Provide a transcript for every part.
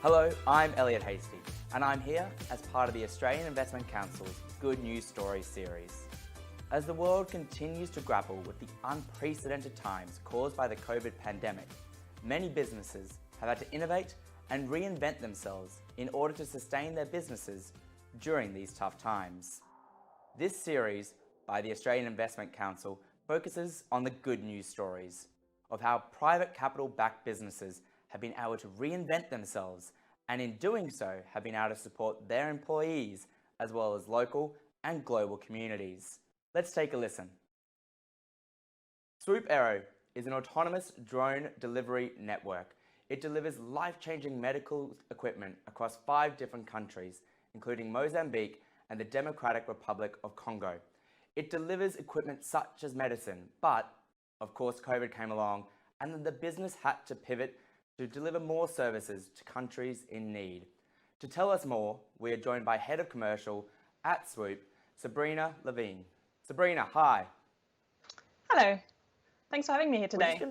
Hello, I'm Elliot Hasty, and I'm here as part of the Australian Investment Council's Good News Stories series. As the world continues to grapple with the unprecedented times caused by the COVID pandemic, many businesses have had to innovate and reinvent themselves in order to sustain their businesses during these tough times. This series by the Australian Investment Council focuses on the good news stories of how private capital-backed businesses have been able to reinvent themselves and in doing so have been able to support their employees as well as local and global communities. Let's take a listen. Swoop Aero is an autonomous drone delivery network. It delivers life-changing medical equipment across 5 different countries, including Mozambique and the Democratic Republic of Congo. It delivers equipment such as medicine, but of course COVID came along and then the business had to pivot to deliver more services to countries in need. To tell us more, we are joined by Head of Commercial at Swoop, Sabrina Ravail. Sabrina, hi. Hello. Thanks for having me here today.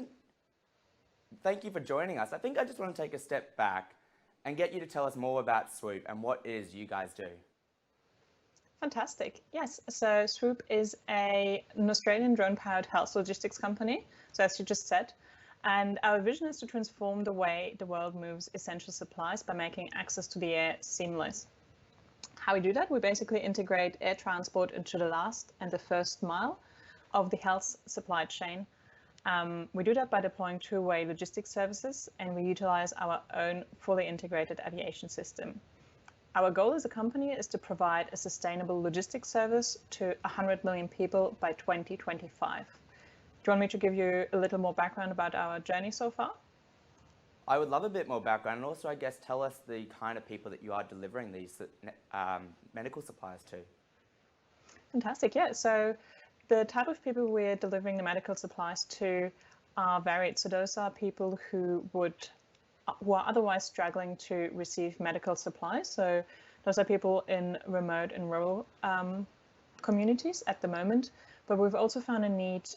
Thank you for joining us. I think I just want to take a step back and get you to tell us more about Swoop and what it is you guys do. Fantastic. Yes, so Swoop is an Australian drone-powered health logistics company, so as you just said. And our vision is to transform the way the world moves essential supplies by making access to the air seamless. How we do that? We basically integrate air transport into the last and the first mile of the health supply chain. We do that by deploying two-way logistics services, and we utilize our own fully integrated aviation system. Our goal as a company is to provide a sustainable logistics service to 100 million people by 2025. Do you want me to give you a little more background about our journey so far? I would love a bit more background, and also I guess tell us the kind of people that you are delivering these medical supplies to. Fantastic, yeah. So the type of people we're delivering the medical supplies to are varied. So those are people who are otherwise struggling to receive medical supplies. So those are people in remote and rural communities at the moment. But we've also found a need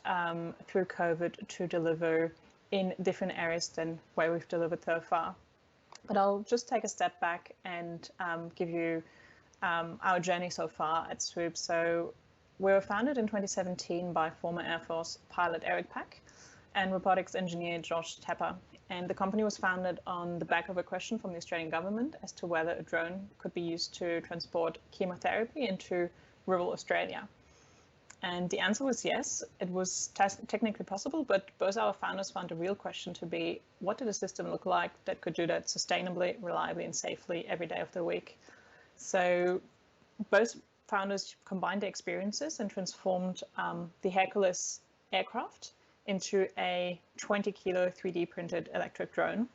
through COVID to deliver in different areas than where we've delivered so far. But I'll just take a step back and give you our journey so far at Swoop. So we were founded in 2017 by former Air Force pilot Eric Pack and robotics engineer Josh Tepper. And the company was founded on the back of a question from the Australian government as to whether a drone could be used to transport chemotherapy into rural Australia. And the answer was yes, it was technically possible, but both our founders found the real question to be, what did a system look like that could do that sustainably, reliably, and safely every day of the week? So both founders combined their experiences and transformed the Hercules aircraft into a 20-kilo 3D printed electric drone.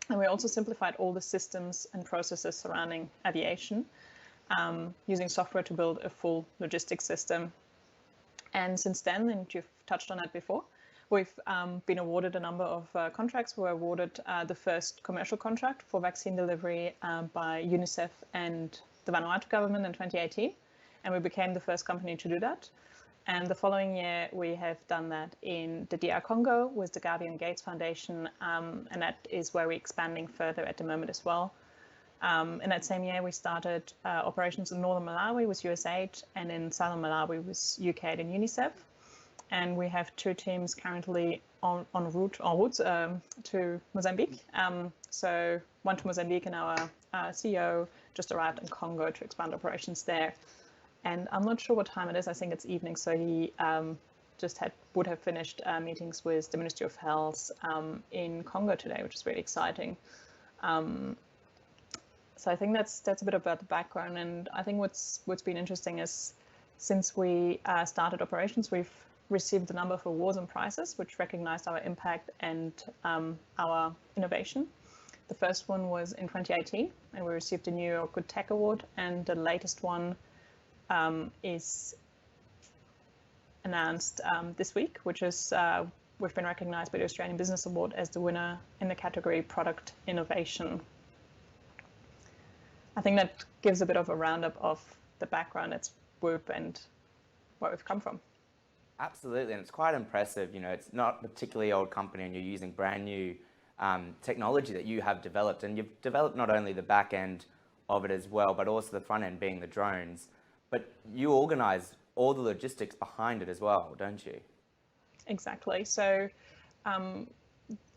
And we also simplified all the systems and processes surrounding aviation, using software to build a full logistics system. And since then, and you've touched on that before, we've been awarded a number of contracts. We were awarded the first commercial contract for vaccine delivery by UNICEF and the Vanuatu government in 2018, and we became the first company to do that. And the following year, we have done that in the DR Congo with the Gavi and Gates Foundation, and that is where we're expanding further at the moment as well. In that same year, we started operations in northern Malawi with USAID and in southern Malawi with UK and UNICEF. And we have 2 teams currently en route to Mozambique. So one to Mozambique, and our CEO just arrived in Congo to expand operations there. And I'm not sure what time it is. I think it's evening. So he would have finished meetings with the Ministry of Health in Congo today, which is really exciting. So I think that's a bit about the background, and I think what's been interesting is since we started operations, we've received a number of awards and prizes which recognized our impact and our innovation. The first one was in 2018, and we received the New York Good Tech Award, and the latest one is announced this week, which is we've been recognized by the Australian Business Award as the winner in the category Product Innovation. I think that gives a bit of a roundup of the background at Swoop and where we've come from. Absolutely, and it's quite impressive. You know, it's not a particularly old company, and you're using brand new technology that you have developed, and you've developed not only the back end of it as well, but also the front end being the drones. But you organize all the logistics behind it as well, don't you? Exactly. So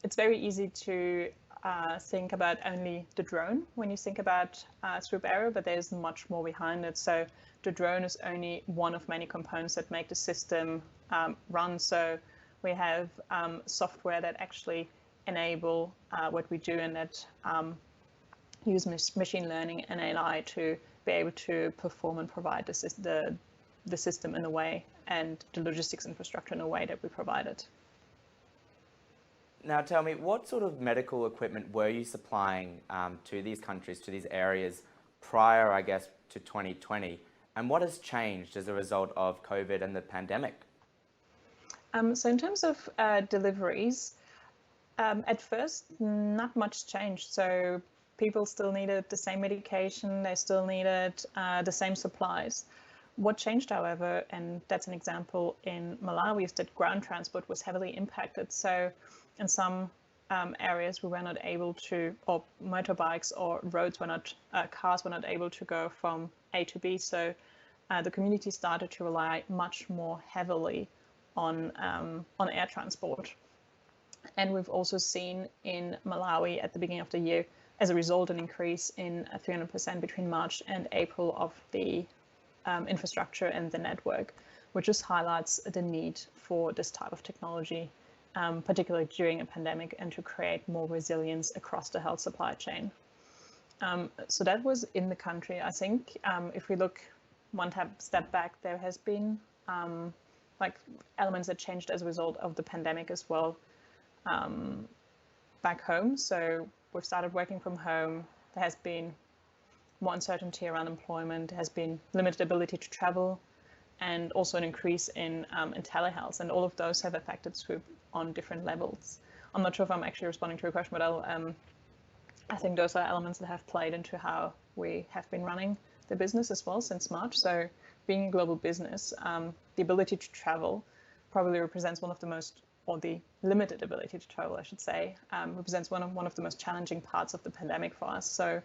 it's very easy to think about only the drone when you think about Swoop Aero, but there's much more behind it. So the drone is only one of many components that make the system run. So we have software that actually enable what we do, and that use machine learning and AI to be able to perform and provide the system in a way, and the logistics infrastructure in a way that we provide it. Now tell me, what sort of medical equipment were you supplying to these countries, to these areas prior, I guess, to 2020? And what has changed as a result of COVID and the pandemic? So in terms of deliveries, at first, not much changed. So people still needed the same medication, they still needed the same supplies. What changed, however, and that's an example in Malawi, is that ground transport was heavily impacted. So in some areas we were not able to, or motorbikes or roads were not, cars were not able to go from A to B. So the community started to rely much more heavily on air transport. And we've also seen in Malawi at the beginning of the year, as a result, an increase in 300% between March and April of the infrastructure and the network, which just highlights the need for this type of technology, particularly during a pandemic, and to create more resilience across the health supply chain. So that was in the country. I think if we look one step back, there has been like elements that changed as a result of the pandemic as well back home. So we've started working from home. There has been more uncertainty around employment, there has been limited ability to travel, and also an increase in telehealth, and all of those have affected Swoop on different levels. I'm not sure if I'm actually responding to your question, but I think those are elements that have played into how we have been running the business as well since March. So being a global business, the ability to travel probably represents one of the most, or the limited ability to travel, I should say, represents one of the most challenging parts of the pandemic for us. So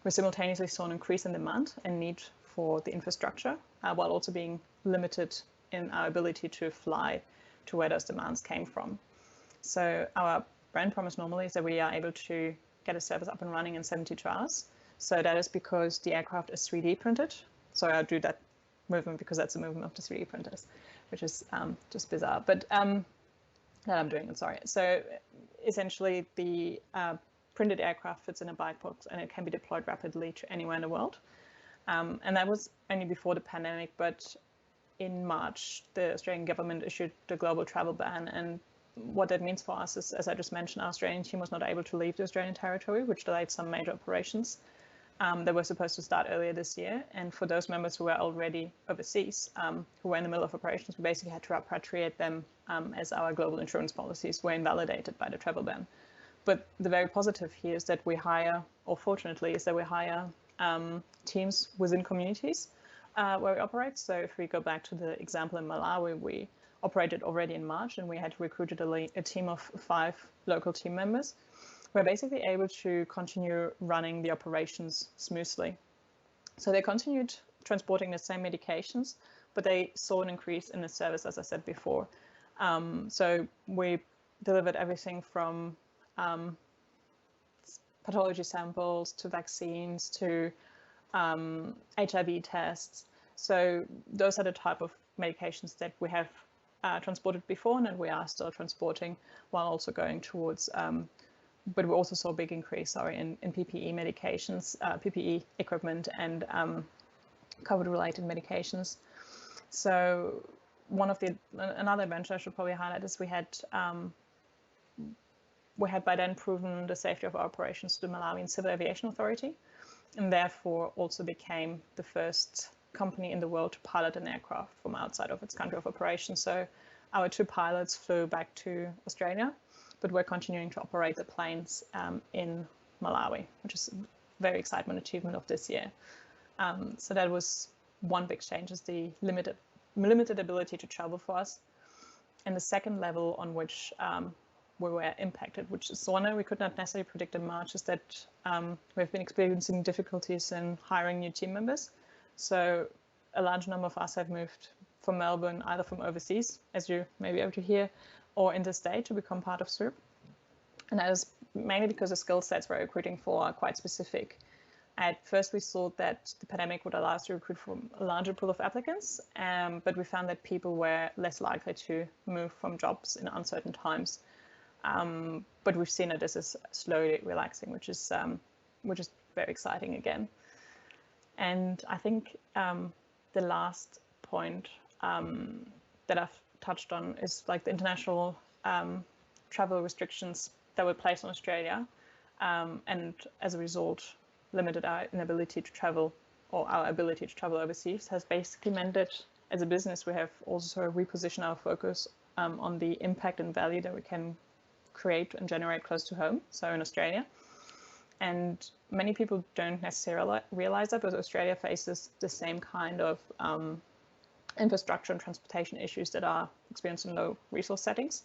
we simultaneously saw an increase in demand and need for the infrastructure, while also being limited in our ability to fly to where those demands came from. So our brand promise normally is that we are able to get a service up and running in 72 hours. So that is because the aircraft is 3D printed. So I do that movement because that's the movement of the 3D printers, which is just bizarre. But that I'm doing it, sorry. So essentially the printed aircraft fits in a bike box and it can be deployed rapidly to anywhere in the world. And that was only before the pandemic, but in March, the Australian government issued the global travel ban. And what that means for us is, as I just mentioned, our Australian team was not able to leave the Australian territory, which delayed some major operations that were supposed to start earlier this year. And for those members who were already overseas, who were in the middle of operations, we basically had to repatriate them as our global insurance policies were invalidated by the travel ban. But the very positive here is that we hire, or fortunately, is that we hire teams within communities where we operate. So if we go back to the example in Malawi, we operated already in March and we had recruited a team of 5 local team members. We're basically able to continue running the operations smoothly. So they continued transporting the same medications, but they saw an increase in the service, as I said before. So we delivered everything from pathology samples to vaccines to HIV tests. So those are the type of medications that we have transported before and that we are still transporting, while also going towards, but we also saw a big increase, in PPE medications, PPE equipment and COVID-related medications. So another adventure I should probably highlight is we had by then proven the safety of our operations to the Malawian Civil Aviation Authority, and therefore also became the first company in the world to pilot an aircraft from outside of its country of operation. So our 2 pilots flew back to Australia, but we're continuing to operate the planes in Malawi, which is a very exciting achievement of this year. So that was one big change, is the limited ability to travel for us. And the second level on which we were impacted, which is one we could not necessarily predict in March, is that we've been experiencing difficulties in hiring new team members. So a large number of us have moved from Melbourne, either from overseas, as you may be able to hear, or interstate to become part of Swoop. And that is mainly because the skill sets we're recruiting for are quite specific. At first, we thought that the pandemic would allow us to recruit from a larger pool of applicants, but we found that people were less likely to move from jobs in uncertain times. But we've seen that this is slowly relaxing, which is very exciting again. And I think the last point that I've touched on is like the international travel restrictions that were placed on Australia, and as a result limited our inability to travel, or our ability to travel overseas, has basically meant that as a business we have also repositioned our focus on the impact and value that we can create and generate close to home, so in Australia. And many people don't necessarily realize that, but Australia faces the same kind of infrastructure and transportation issues that are experienced in low resource settings.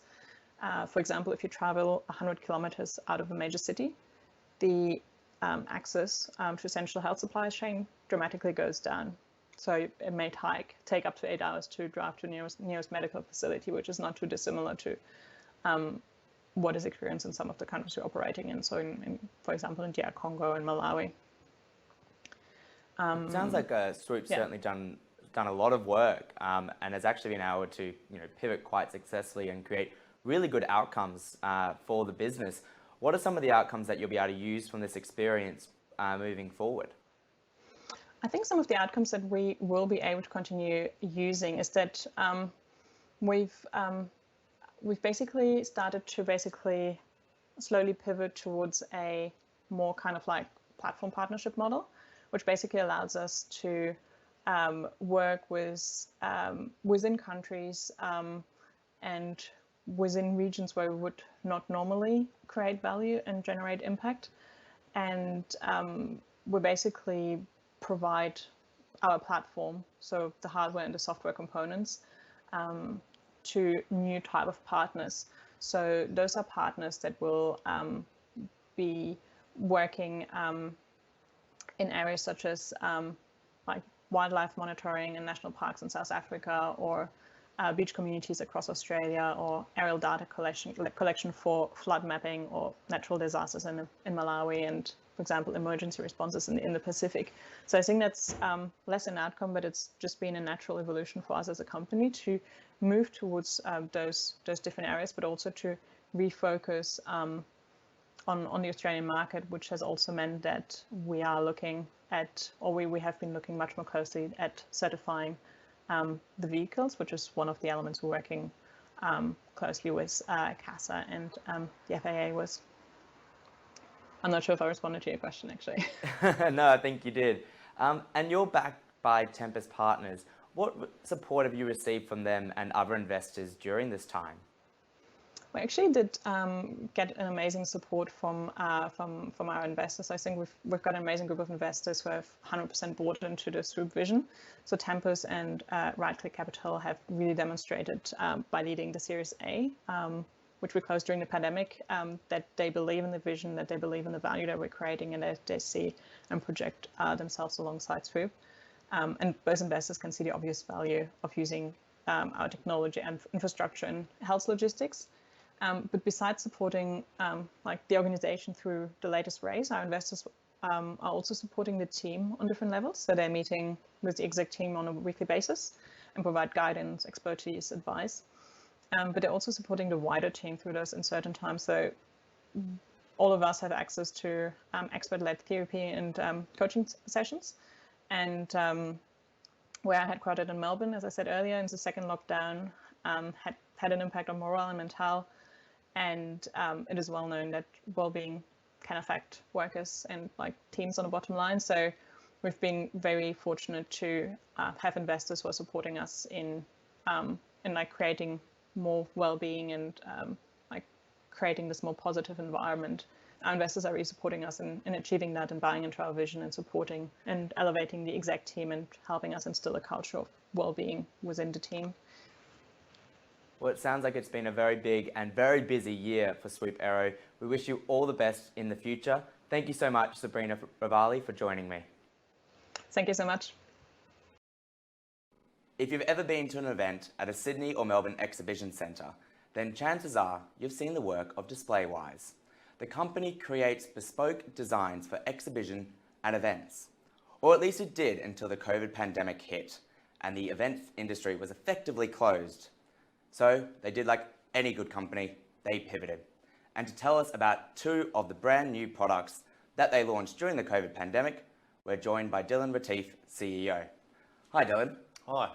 For example, if you travel 100 kilometers out of a major city, the access to essential health supply chain dramatically goes down. So it may take up to 8 hours to drive to the nearest medical facility, which is not too dissimilar to what is experienced in some of the countries we're operating in. So for example, in DR Congo and Malawi. It sounds like Swoop's certainly done a lot of work and has actually been able to pivot quite successfully and create really good outcomes for the business. What are some of the outcomes that you'll be able to use from this experience moving forward? I think some of the outcomes that we will be able to continue using is that we've basically started to slowly pivot towards a more kind of like platform partnership model, which basically allows us to work with within countries and within regions where we would not normally create value and generate impact. And we basically provide our platform, so the hardware and the software components, to new type of partners. So those are partners that will be working in areas such as like wildlife monitoring in national parks in South Africa, or beach communities across Australia, or aerial data collection for flood mapping or natural disasters in Malawi, and for example emergency responses in the Pacific. So I think that's less an outcome, but it's just been a natural evolution for us as a company to move towards those different areas, but also to refocus on the Australian market, which has also meant that we are looking at, or we have been looking much more closely at certifying the vehicles, which is one of the elements we're working closely with CASA and the FAA was. I'm not sure if I responded to your question, actually. No, I think you did. And you're backed by Tempest Partners. What support have you received from them and other investors during this time? We actually did get an amazing support from our investors. I think we've got an amazing group of investors who have 100% bought into the Swoop vision. So Tempest and Right-Click Capital have really demonstrated by leading the Series A, which we closed during the pandemic, that they believe in the vision, that they believe in the value that we're creating, and that they see and project themselves alongside Swoop. And both investors can see the obvious value of using our technology and infrastructure in health logistics. But besides supporting like the organization through the latest raise, our investors are also supporting the team on different levels. So they're meeting with the exec team on a weekly basis and provide guidance, expertise, advice. But they're also supporting the wider team through those uncertain times. So all of us have access to expert-led therapy and coaching sessions. And where I headquartered in Melbourne, as I said earlier, in the second lockdown, had an impact on morale and mental. And it is well known that well-being can affect workers and like teams on the bottom line. So we've been very fortunate to have investors who are supporting us in like creating more well-being and like creating this more positive environment. Our investors are really supporting us in achieving that and buying into our vision and supporting and elevating the exec team and helping us instill a culture of well-being within the team. Well, it sounds like it's been a very big and very busy year for Swoop Aero. We wish you all the best in the future. Thank you so much, Sabrina Ravail, for joining me. Thank you so much. If you've ever been to an event at a Sydney or Melbourne exhibition centre, then chances are you've seen the work of DisplayWise. The company creates bespoke designs for exhibition and events. Or at least it did until the COVID pandemic hit and the events industry was effectively closed. So they did like any good company, they pivoted. And to tell us about two of the brand new products that they launched during the COVID pandemic, we're joined by Retif, CEO. Hi Dylan. Hi.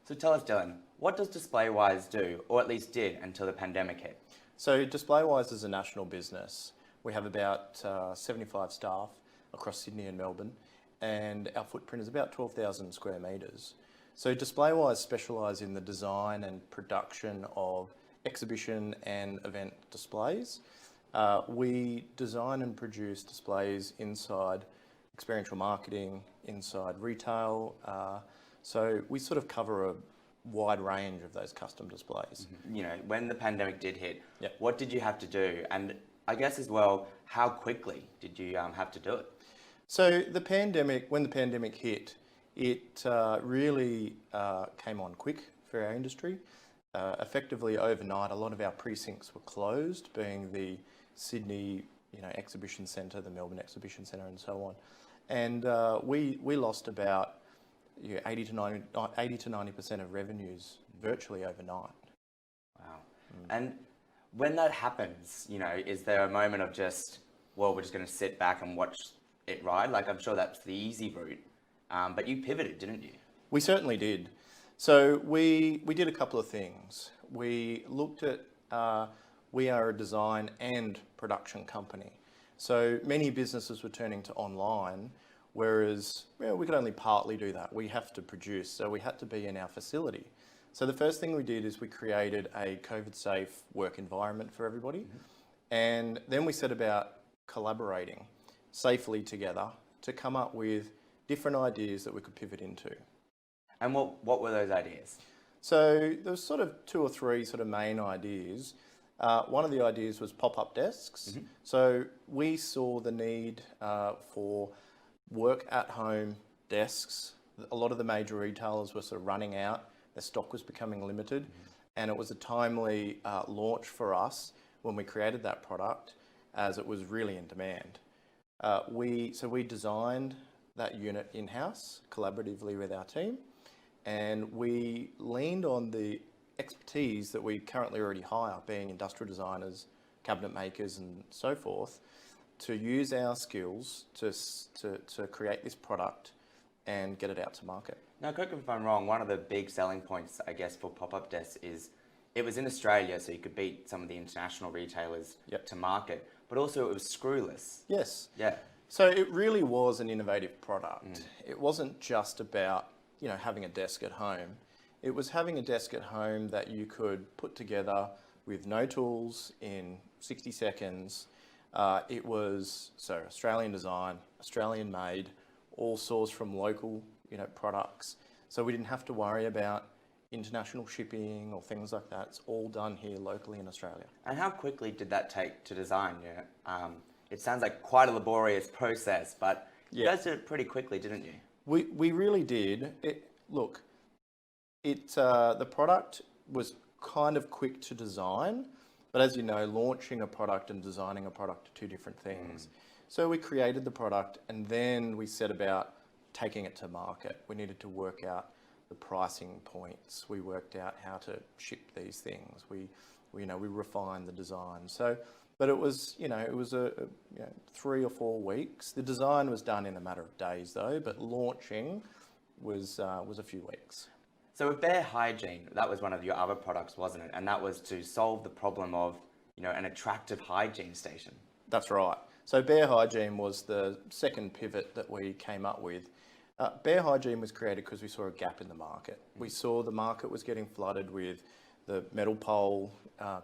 So tell us, Dylan, what does DisplayWise do, or at least did until the pandemic hit? So DisplayWise is a national business. We have about 75 staff across Sydney and Melbourne, and our footprint is about 12,000 square metres. So DisplayWise specialise in the design and production of exhibition and event displays. We design and produce displays inside experiential marketing, inside retail. So we sort of cover a wide range of those custom displays. You know, when the pandemic did hit, Yep. what did you have to do? And I guess as well, how quickly did you have to do it? So when the pandemic hit, it really came on quick for our industry. Effectively overnight, a lot of our precincts were closed, being the Sydney, exhibition centre, the Melbourne exhibition centre, and so on. And we lost about 80 to 90% of revenues virtually overnight. Wow. And when that happens, is there a moment of just, well, we're just going to sit back and watch it ride? Like, I'm sure that's the easy route, but you pivoted, didn't you? We certainly did. So we did a couple of things. We looked at, we are a design and production company. So many businesses were turning to online, whereas we could only partly do that. We have to produce, so we had to be in our facility. So the first thing we did is we created a COVID-safe work environment for everybody. And then we set about collaborating safely together to come up with different ideas that we could pivot into. And what were those ideas? So there was sort of two or three sort of main ideas. One of the ideas was pop-up desks. So we saw the need for work at home desks. A lot of the major retailers were sort of running out. Their stock was becoming limited. And it was a timely launch for us when we created that product, as it was really in demand. So we designed that unit in-house collaboratively with our team, and we leaned on the expertise that we currently already hire, being industrial designers, cabinet makers and so forth, to use our skills to create this product and get it out to market. Now, correct me if I'm wrong, one of the big selling points, I guess, for pop-up desks is it was in Australia, so you could beat some of the international retailers to market, but also it was screwless. Yes. Yeah. So it really was an innovative product. It wasn't just about, having a desk at home. It was having a desk at home that you could put together with no tools in 60 seconds. It was Australian design, Australian made, all sourced from local, products. So we didn't have to worry about international shipping or things like that. It's all done here locally in Australia. And how quickly did that take to design? It sounds like quite a laborious process, but you guys did it pretty quickly, didn't you? We really did. The product was kind of quick to design, but as you know, launching a product and designing a product are two different things. So we created the product and then we set about taking it to market. We needed to work out the pricing points. We worked out how to ship these things. We refined the design. But it was, it was 3 or 4 weeks. The design was done in a matter of days though, but launching was a few weeks. So with Bare Hygiene, that was one of your other products, wasn't it? And that was to solve the problem of, an attractive hygiene station. That's right. So Bare Hygiene was the second pivot that we came up with. Bare Hygiene was created because we saw a gap in the market. We saw the market was getting flooded with the metal pole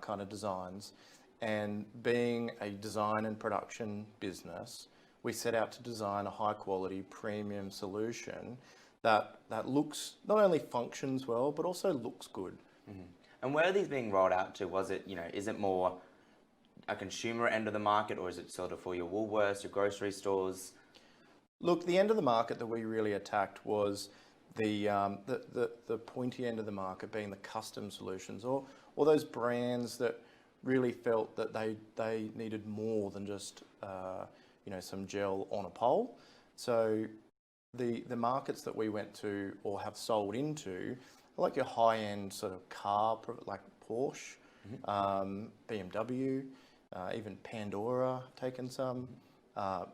kind of designs. And being a design and production business, we set out to design a high quality premium solution that looks, not only functions well, but also looks good. And where are these being rolled out to? Was it, is it more a consumer end of the market, or is it sort of for your Woolworths, your grocery stores? Look, the end of the market that we really attacked was the pointy end of the market, being the custom solutions, or those brands that really felt that they needed more than just some gel on a pole. So the markets that we went to or have sold into, like your high-end sort of car, like Porsche, BMW, even Pandora taken some.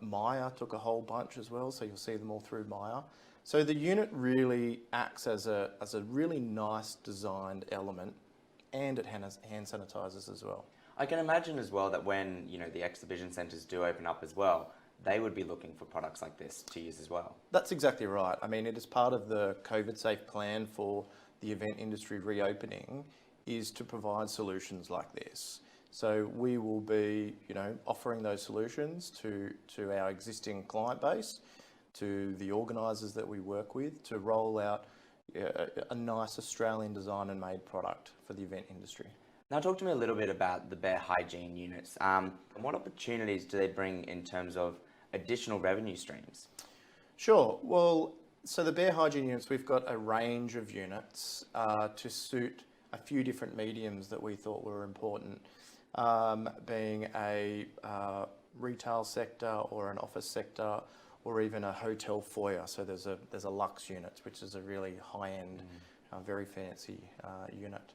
Maya took a whole bunch as well, so you'll see them all through Maya. So the unit really acts as a really nice designed element, and it has hand sanitizers as well. I can imagine as well that when the exhibition centres do open up as well, they would be looking for products like this to use as well. That's exactly right. I mean, it is part of the COVID safe plan for the event industry reopening, is to provide solutions like this. So we will be, offering those solutions to our existing client base, to the organisers that we work with, to roll out a nice Australian design and made product for the event industry. Now talk to me a little bit about the bare hygiene units. And what opportunities do they bring in terms of additional revenue streams? Sure. Well, so the bare hygiene units, we've got a range of units to suit a few different mediums that we thought were important, being a retail sector or an office sector, or even a hotel foyer. So there's a luxe unit, which is a really high-end, very fancy unit.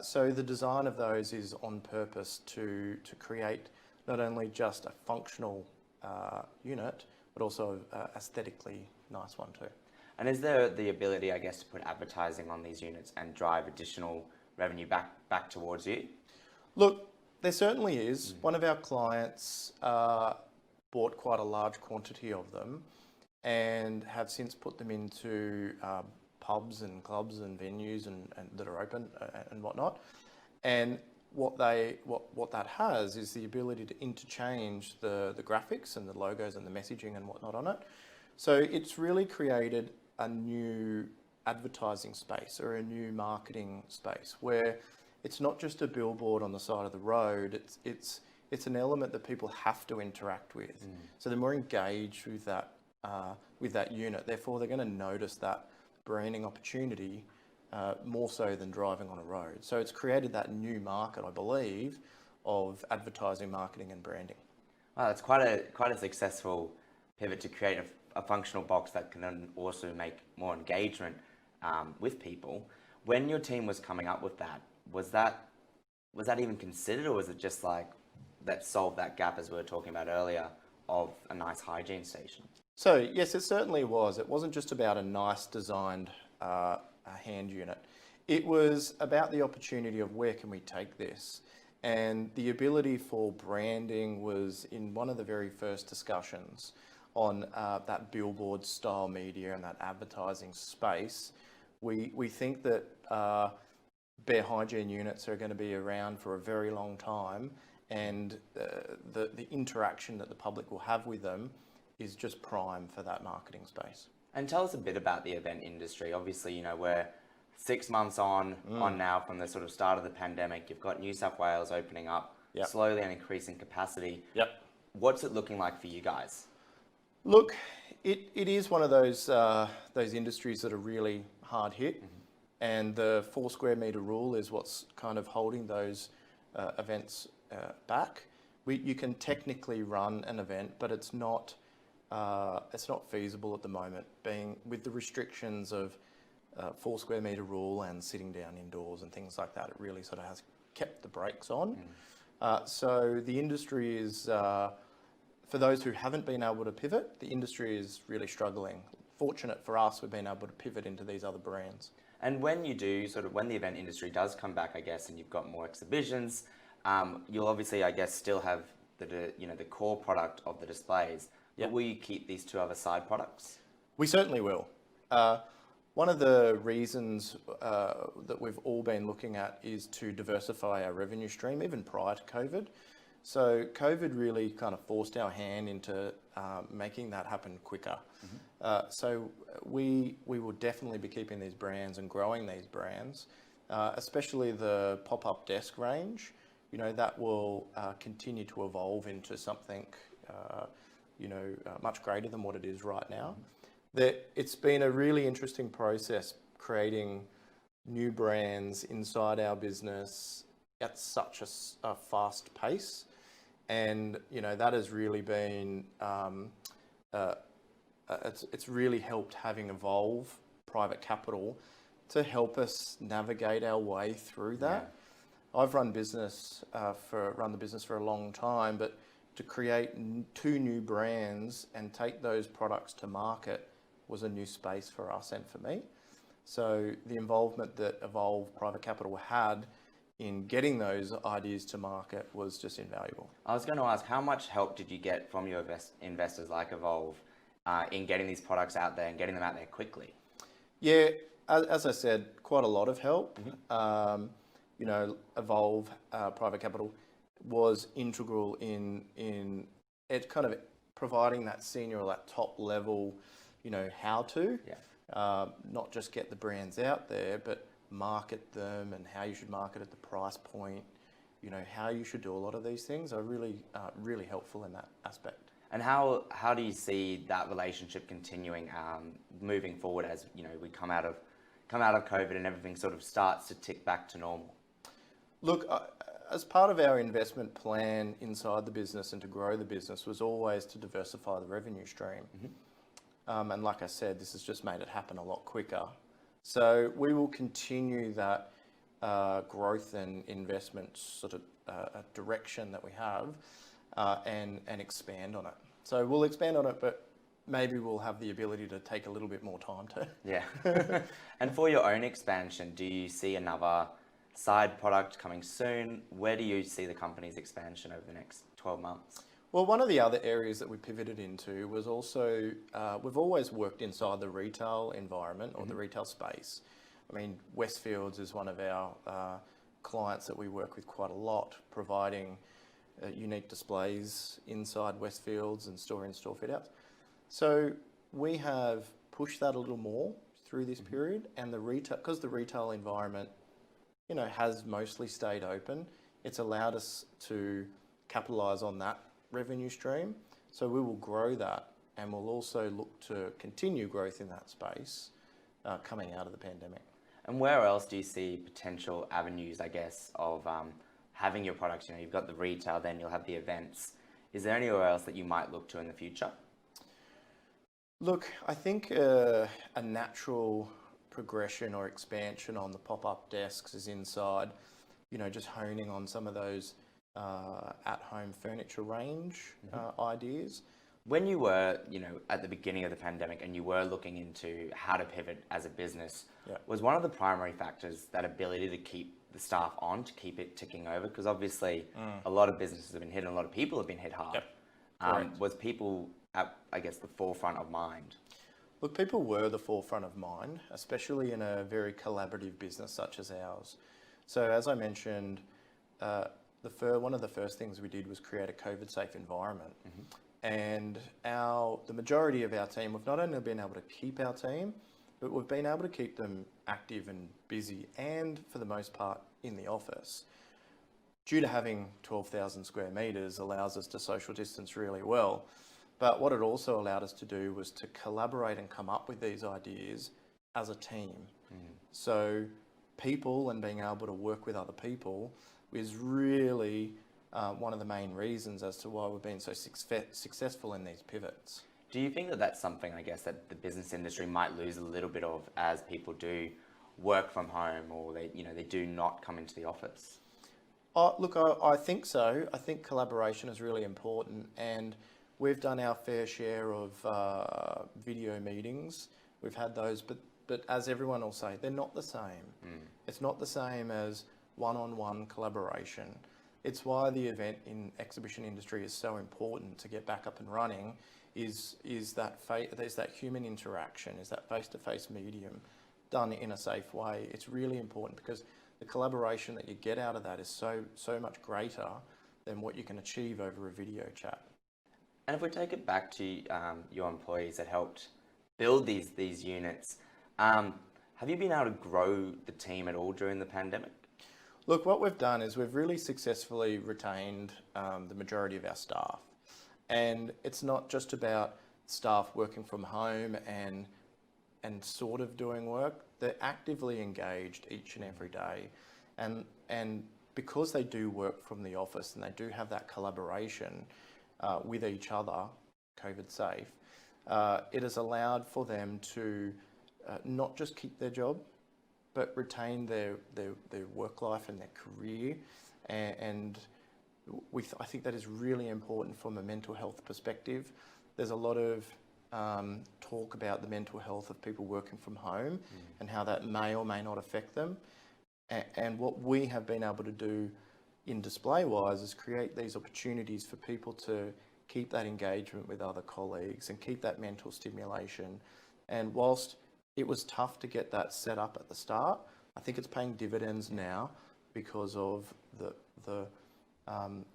So the design of those is on purpose to create not only just a functional unit, but also aesthetically nice one too. And is there the ability, I guess, to put advertising on these units and drive additional revenue back towards you? Look, there certainly is. One of our clients bought quite a large quantity of them and have since put them into pubs and clubs and venues and that are open and whatnot. And what that has is the ability to interchange the graphics and the logos and the messaging and whatnot on it. So it's really created a new advertising space or a new marketing space where it's not just a billboard on the side of the road. It's an element that people have to interact with. So they're more engaged with that unit. Therefore, they're going to notice that branding opportunity more so than driving on a road. So it's created that new market, I believe, of advertising, marketing, and branding. Wow, that's quite a successful pivot to create a functional box that can then also make more engagement with people. When your team was coming up with that, was that even considered, or was it just like that solved that gap, as we were talking about earlier, of a nice hygiene station? So yes, it certainly was. It wasn't just about a nice designed hand unit. It was about the opportunity of where can we take this, and the ability for branding was in one of the very first discussions on that billboard style media and that advertising space. We think that bare hygiene units are going to be around for a very long time, and the interaction that the public will have with them is just prime for that marketing space. And tell us a bit about the event industry. Obviously, we're 6 months on now from the sort of start of the pandemic. You've got New South Wales opening up slowly and increasing capacity. What's it looking like for you guys? Look, it is one of those industries that are really hard hit, and the 4 square metre rule is what's kind of holding those events back. You can technically run an event, but it's not feasible at the moment, being with the restrictions of 4 square metre rule and sitting down indoors and things like that. It really sort of has kept the brakes on. So the industry is, for those who haven't been able to pivot, the industry is really struggling. Fortunate for us, we've been able to pivot into these other brands. And when you do, when the event industry does come back, I guess, and you've got more exhibitions, you'll obviously, I guess, still have the core product of the displays. But will you keep these 2 other side products? We certainly will. One of the reasons that we've all been looking at is to diversify our revenue stream, even prior to COVID. So COVID really kind of forced our hand into making that happen quicker. So we will definitely be keeping these brands and growing these brands. especially the pop-up desk range. You know, that will continue to evolve into something, much greater than what it is right now. It's been a really interesting process creating new brands inside our business at such a fast pace. And, you know, that has really been, it's really helped having Evolve Private Capital to help us navigate our way through that. Yeah. I've run the business for a long time, but to create 2 new brands and take those products to market was a new space for us and for me. So the involvement that Evolve Private Capital had in getting those ideas to market was just invaluable. I was going to ask, how much help did you get from your investors like Evolve in getting these products out there and getting them out there quickly? Yeah, as I said, quite a lot of help. Mm-hmm. Evolve Private Capital was integral in it kind of providing that senior or that top level, how to. Yeah. Not just get the brands out there, but market them and how you should market at the price point, how you should do a lot of these things are really, really helpful in that aspect. And how do you see that relationship continuing moving forward as we come out of COVID and everything sort of starts to tick back to normal? Look, as part of our investment plan inside the business and to grow the business was always to diversify the revenue stream. Mm-hmm. And like I said, this has just made it happen a lot quicker. So we will continue that growth and investment sort of direction that we have and expand on it. So we'll expand on it, but maybe we'll have the ability to take a little bit more time to. Yeah. And for your own expansion, do you see another side product coming soon? Where do you see the company's expansion over the next 12 months? Well, one of the other areas that we pivoted into was also, we've always worked inside the retail environment or the retail space. I mean, Westfields is one of our clients that we work with quite a lot, providing unique displays inside Westfields and store-in-store fit-outs. So we have pushed that a little more through this period, and because the retail environment, has mostly stayed open, it's allowed us to capitalise on that revenue stream. So we will grow that, and we'll also look to continue growth in that space coming out of the pandemic. And where else do you see potential avenues, I guess, of having your products? You've got the retail, then you'll have the events. Is there anywhere else that you might look to in the future? Look, I think a natural progression or expansion on the pop-up desks is inside, just honing on some of those at-home furniture range ideas. When you were, at the beginning of the pandemic and you were looking into how to pivot as a business, was one of the primary factors that ability to keep the staff on, to keep it ticking over? Because obviously a lot of businesses have been hit and a lot of people have been hit hard. Yep. Was people at, I guess, the forefront of mind? Look, people were the forefront of mind, especially in a very collaborative business such as ours. So as I mentioned, one of the first things we did was create a COVID-safe environment. And the majority of our team, we've not only been able to keep our team, but we've been able to keep them active and busy and, for the most part, in the office. Due to having 12,000 square metres allows us to social distance really well. But what it also allowed us to do was to collaborate and come up with these ideas as a team. So people and being able to work with other people is really one of the main reasons as to why we've been so successful in these pivots. Do you think that that's something, I guess, that the business industry might lose a little bit of as people do work from home or they do not come into the office? Look, I think so. I think collaboration is really important, and we've done our fair share of video meetings. We've had those, but as everyone will say, they're not the same. It's not the same as one-on-one collaboration. It's why the event in exhibition industry is so important to get back up and running. Is that there's that human interaction, is that face-to-face medium done in a safe way? It's really important because the collaboration that you get out of that is so much greater than what you can achieve over a video chat. And if we take it back to your employees that helped build these units, Have you been able to grow the team at all during the pandemic? Look, what we've done is we've really successfully retained the majority of our staff. And it's not just about staff working from home and sort of doing work. They're actively engaged each and every day. And because they do work from the office and they do have that collaboration with each other, COVID safe, it has allowed for them to not just keep their job, but retain their work life and their career. And I think that is really important from a mental health perspective. There's a lot of talk about the mental health of people working from home and how that may or may not affect them. And what we have been able to do in DisplayWise is create these opportunities for people to keep that engagement with other colleagues and keep that mental stimulation. And whilst it was tough to get that set up at the start, I think it's paying dividends now because of the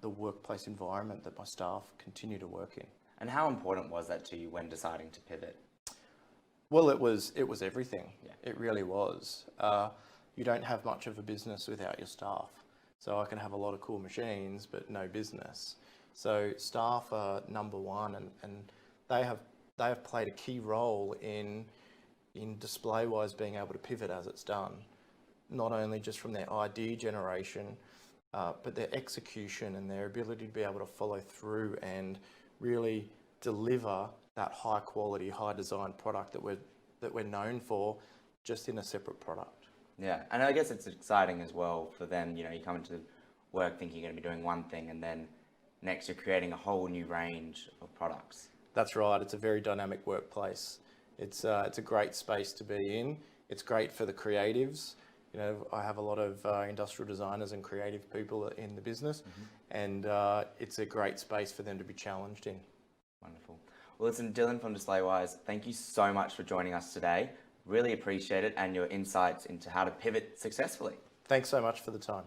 workplace environment that my staff continue to work in. And how important was that to you when deciding to pivot? Well, it was everything. Yeah. It really was. You don't have much of a business without your staff. So I can have a lot of cool machines, but no business. So staff are number one, and they have played a key role in DisplayWise being able to pivot as it's done, not only just from their idea generation, but their execution and their ability to be able to follow through and really deliver that high quality, high design product that we're known for, just in a separate product. Yeah, and I guess it's exciting as well for them. You know, you come into work thinking you're going to be doing one thing, and then next you're creating a whole new range of products. That's right. It's a very dynamic workplace. It's a great space to be in. It's great for the creatives. You know, I have a lot of industrial designers and creative people in the business, and it's a great space for them to be challenged in. Wonderful. Well, listen, Dylan from DisplayWise, thank you so much for joining us today. Really appreciate it and your insights into how to pivot successfully. Thanks so much for the time.